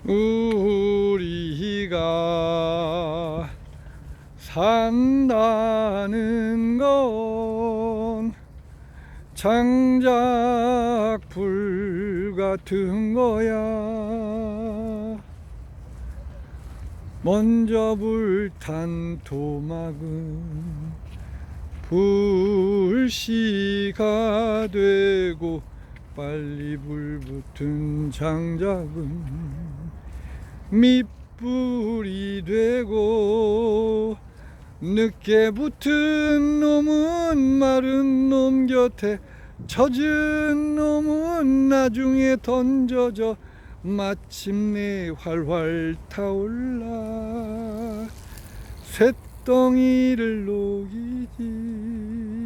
우리가 산다는 건 장작 불 같은 거야. 먼저 불탄 토막은 불씨가 되고 빨리 불 붙은 장작은 밑불이 되고 늦게 붙은 놈은 마른 놈 곁에 젖은 놈은 나중에 던져져 마침내 활활 타올라 쇳덩이를 녹이지.